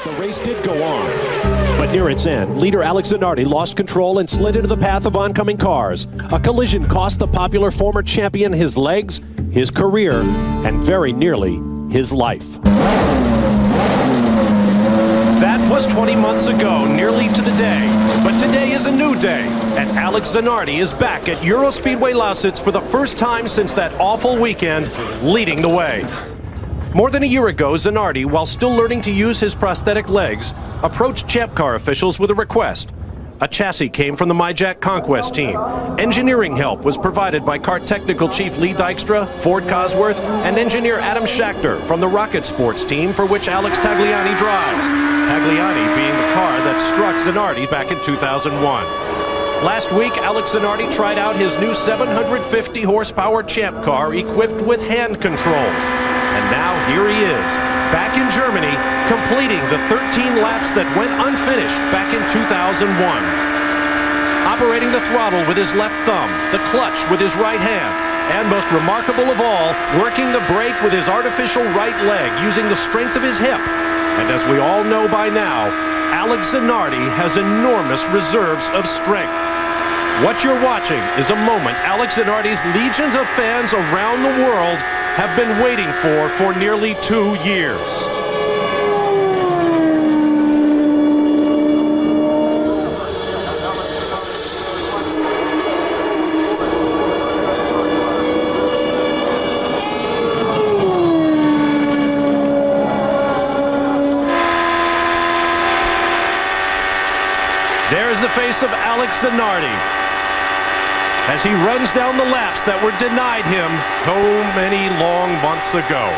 The race did go on, but near its end, leader Alex Zanardi lost control and slid into the path of oncoming cars. A collision cost the popular former champion his legs, his career, and very nearly his life. That was 20 months ago, nearly to the day. But today is a new day, and Alex Zanardi is back at Eurospeedway Lausitz for the first time since that awful weekend, leading the way. More than a year ago, Zanardi, while still learning to use his prosthetic legs, approached Champ Car officials with a request. A chassis came from the MyJack Conquest team. Engineering help was provided by Car Technical Chief Lee Dykstra, Ford Cosworth, and engineer Adam Schachter from the Rocket Sports team for which Alex Tagliani drives. Tagliani being the car that struck Zanardi back in 2001. Last week, Alex Zanardi tried out his new 750 horsepower Champ Car equipped with hand controls. And now here he is, back in Germany, completing the 13 laps that went unfinished back in 2001. Operating the throttle with his left thumb, the clutch with his right hand, and most remarkable of all, working the brake with his artificial right leg using the strength of his hip. And as we all know by now, Alex Zanardi has enormous reserves of strength. What you're watching is a moment Alex Zanardi's legions of fans around the world have been waiting for nearly 2 years. There's the face of Alex Zanardi as he runs down the laps that were denied him so many long months ago.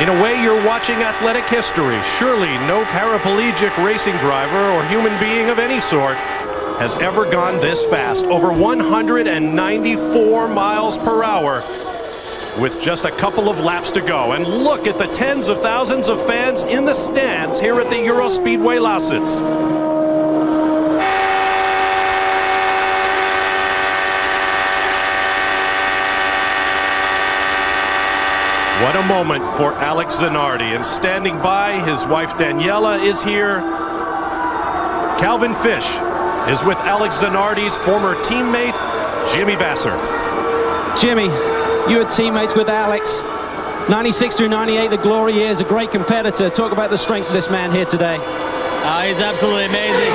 In a way, you're watching athletic history. Surely no paraplegic racing driver or human being of any sort has ever gone this fast, over 194 miles per hour with just a couple of laps to go. And look at the tens of thousands of fans in the stands here at the Eurospeedway Lausitz. What a moment for Alex Zanardi, and standing by, his wife Daniela is here. Calvin Fish is with Alex Zanardi's former teammate, Jimmy Vasser. Jimmy, you were teammates with Alex. 96 through 98, the glory years, a great competitor. Talk about the strength of this man here today. He's absolutely amazing.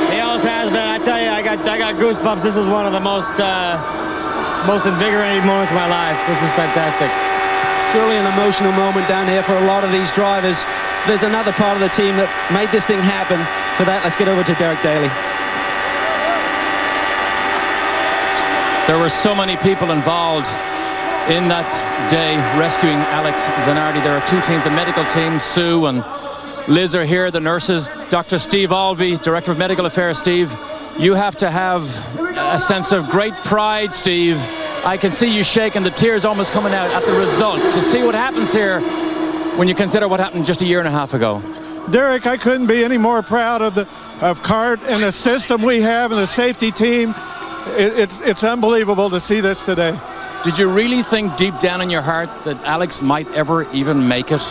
He always has been. I tell you, I got goosebumps. This is one of the most invigorating moments of my life. This is fantastic. Surely an emotional moment down here for a lot of these drivers. There's another part of the team that made this thing happen. For that, let's get over to Derek Daly. There were so many people involved in that day rescuing Alex Zanardi. There are two teams, the medical team, Sue and Liz are here, the nurses. Dr. Steve Alvey, Director of Medical Affairs. Steve, you have to have a sense of great pride, Steve. I can see you shaking, the tears almost coming out at the result. To see what happens here when you consider what happened just a year and a half ago. Derek, I couldn't be any more proud of CART and the system we have and the safety team. It's unbelievable to see this today. Did you really think deep down in your heart that Alex might ever even make it?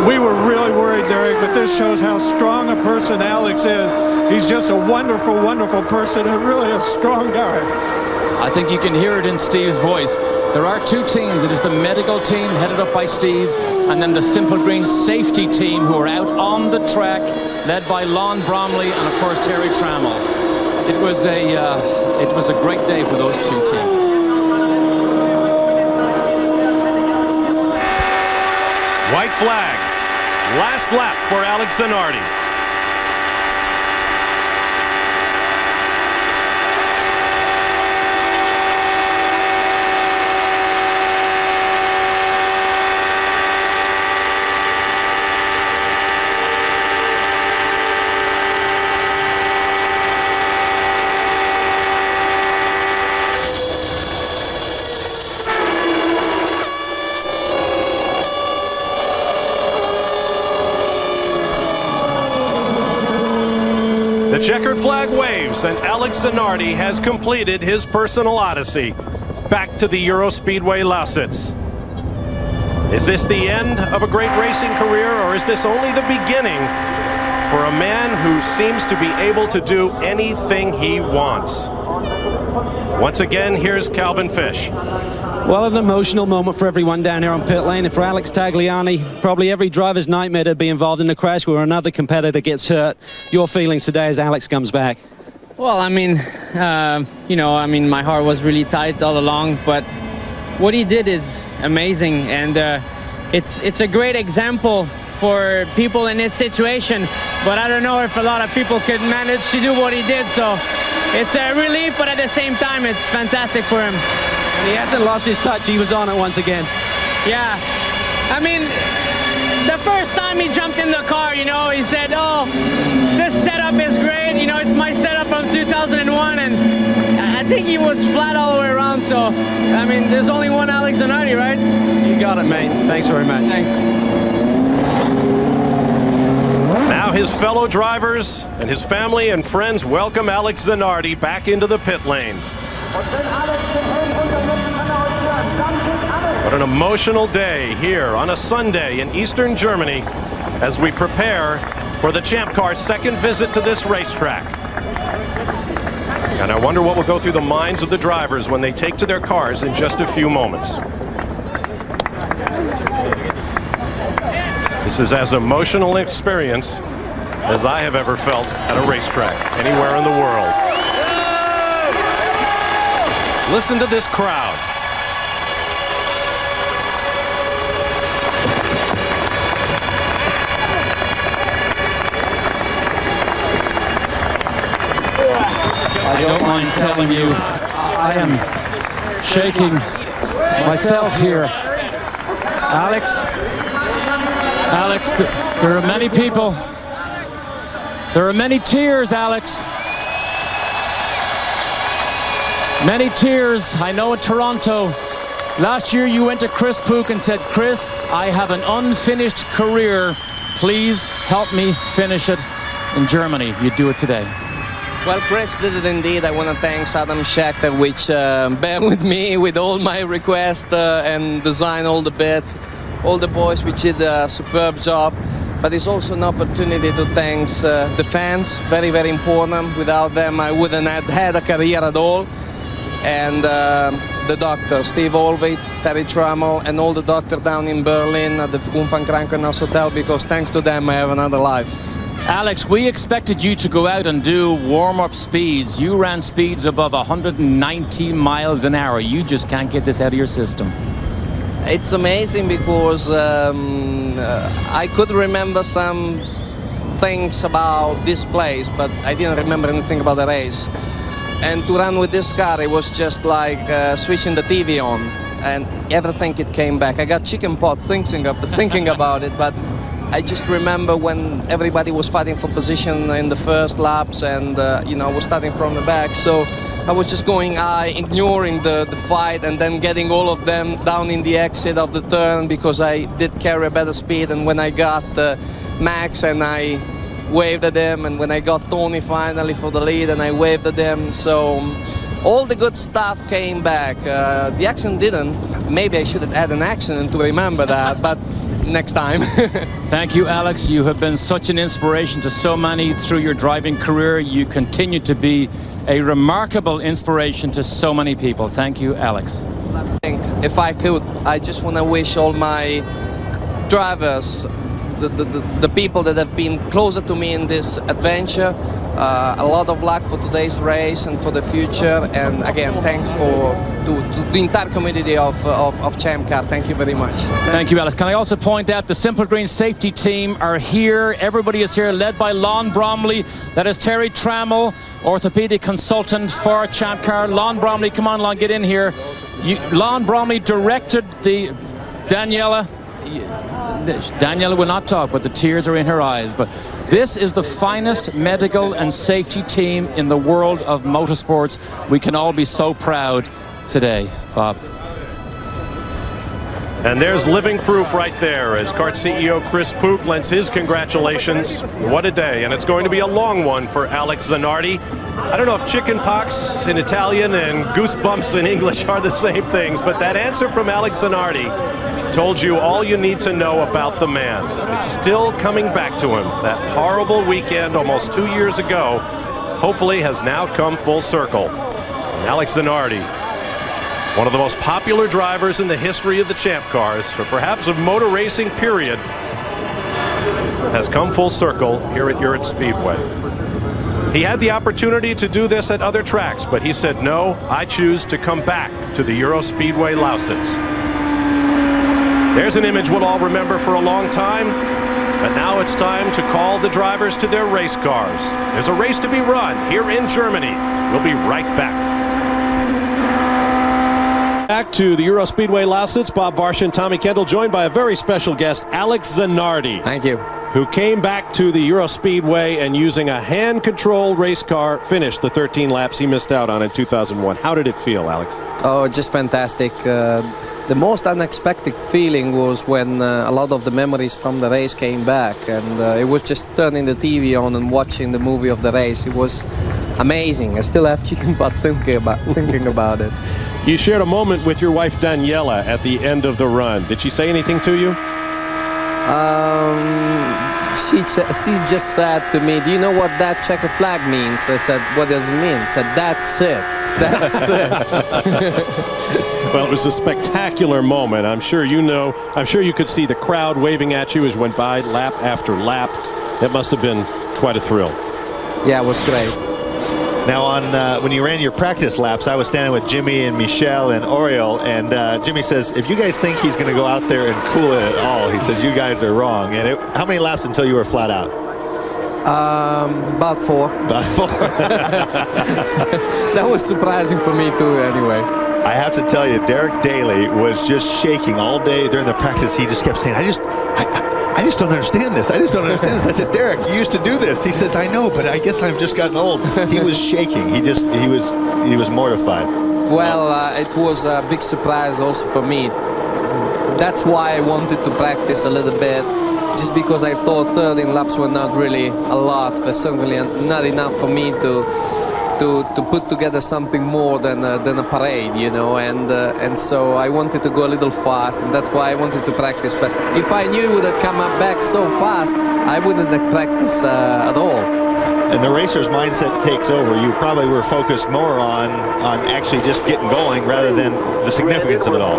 We were really worried, Derek, but this shows how strong a person Alex is. He's just a wonderful, wonderful person and really a strong guy. I think you can hear it in Steve's voice. There are two teams. It is the medical team headed up by Steve, and then the Simple Green safety team who are out on the track, led by Lon Bromley and of course Terry Trammell. It was a great day for those two teams. White flag. Last lap for Alex Zanardi. The checkered flag waves, and Alex Zanardi has completed his personal odyssey back to the Eurospeedway Lausitz. Is this the end of a great racing career, or is this only the beginning for a man who seems to be able to do anything he wants? Once again, here's Calvin Fish. Well, an emotional moment for everyone down here on pit lane, and for Alex Tagliani, probably every driver's nightmare to be involved in a crash where another competitor gets hurt. Your feelings today as Alex comes back? Well, I mean, my heart was really tight all along, but what he did is amazing, and it's a great example for people in his situation, but I don't know if a lot of people could manage to do what he did, so it's a relief, but at the same time, it's fantastic for him. He hasn't lost his touch. He was on it once again. Yeah. I mean, the first time he jumped in the car, he said, oh, this setup is great. It's my setup from 2001. And I think he was flat all the way around. So, I mean, there's only one Alex Zanardi, right? You got it, mate. Thanks very much. Thanks. Now his fellow drivers and his family and friends welcome Alex Zanardi back into the pit lane. What an emotional day here on a Sunday in Eastern Germany as we prepare for the Champ Car's second visit to this racetrack. And I wonder what will go through the minds of the drivers when they take to their cars in just a few moments. This is as emotional an experience as I have ever felt at a racetrack anywhere in the world. Listen to this crowd. I don't mind telling you, I am shaking myself here. Alex, there are many people. There are many tears, Alex. Many tears. I know in Toronto, last year you went to Chris Pook and said, Chris, I have an unfinished career. Please help me finish it in Germany. You do it today. Well, Chris did it indeed. I want to thank Adam Schechter, which bear with me with all my requests and design all the bits. All the boys which did a superb job. But it's also an opportunity to thank the fans, very, very important. Without them, I wouldn't have had a career at all. And the doctor, Steve Olvey, Terry Trammell, and all the doctors down in Berlin at the Van Krankenhaus Hotel, because thanks to them, I have another life. Alex, we expected you to go out and do warm-up speeds. You ran speeds above 190 miles an hour. You just can't get this out of your system. It's amazing because I could remember some things about this place, but I didn't remember anything about the race. And to run with this car, it was just like switching the TV on, and everything it came back. I got chicken pot thinking about it, but I just remember when everybody was fighting for position in the first laps, and was starting from the back. So I was just going high, ignoring the fight, and then getting all of them down in the exit of the turn because I did carry a better speed. And when I got Max and I waved at him, and when I got Tony finally for the lead and I waved at him, so all the good stuff came back. The accident didn't. Maybe I should have had an accident to remember that, but next time. Thank you, Alex. You have been such an inspiration to so many through your driving career. You continue to be a remarkable inspiration to so many people. Thank you, Alex. I think if I could, I just want to wish all my drivers, the people that have been closer to me in this adventure, a lot of luck for today's race and for the future. And again, thanks to the entire community of Champ Car. Thank you very much. Thank you, Alex. Can I also point out the Simple Green safety team are here. Everybody is here, led by Lon Bromley. That is Terry Trammell, orthopedic consultant for Champ Car. Lon Bromley, come on, Lon, get in here. Lon Bromley directed the Daniela will not talk, but the tears are in her eyes. But this is the finest medical and safety team in the world of motorsports. We can all be so proud today, Bob. And there's living proof right there as kart CEO Chris Pook lends his congratulations. What a day, and it's going to be a long one for Alex Zanardi. I don't know if chicken pox in Italian and goosebumps in English are the same things, but that answer from Alex Zanardi Told you all you need to know about the man. It's still coming back to him. That horrible weekend almost 2 years ago hopefully has now come full circle. And Alex Zanardi, one of the most popular drivers in the history of the Champ Cars, or perhaps of motor racing period, has come full circle here at Europe Speedway. He had the opportunity to do this at other tracks, but he said, no, I choose to come back to the Euro Speedway Lausitz. There's an image we'll all remember for a long time, but now it's time to call the drivers to their race cars. There's a race to be run here in Germany. We'll be right back. Back to the Euro Speedway Lausitz. Bob Varsha and Tommy Kendall, joined by a very special guest, Alex Zanardi. Thank you. Who came back to the Euro Speedway and using a hand-controlled race car finished the 13 laps he missed out on in 2001. How did it feel, Alex? Oh, just fantastic. The most unexpected feeling was when a lot of the memories from the race came back, and it was just turning the TV on and watching the movie of the race. It was amazing. I still have chicken butt thinking about it. You shared a moment with your wife Daniela at the end of the run. Did she say anything to you? She just said to me, do you know what that checker flag means? I said, what does it mean? I said, that's it. That's it. Well, it was a spectacular moment. I'm sure you know. I'm sure you could see the crowd waving at you as you went by lap after lap. It must have been quite a thrill. Yeah, it was great. Now, when you ran your practice laps, I was standing with Jimmy and Michelle and Oriol, and Jimmy says, if you guys think he's going to go out there and cool it at all, he says, you guys are wrong. And how many laps until you were flat out? About 4. About 4. That was surprising for me too, anyway. I have to tell you, Derek Daly was just shaking all day during the practice. He just kept saying, I just don't understand this. I just don't understand this. I said, Derek, you used to do this. He says, I know, but I guess I've just gotten old. He was shaking. He was mortified. Well, it was a big surprise also for me. That's why I wanted to practice a little bit, just because I thought 13 laps were not really a lot, but certainly not enough for me to put together something more than a parade, you know, and so I wanted to go a little fast, and that's why I wanted to practice. But if I knew it would have come back so fast, I wouldn't have practiced at all. And the racer's mindset takes over. You probably were focused more on actually just getting going rather than the significance of it all.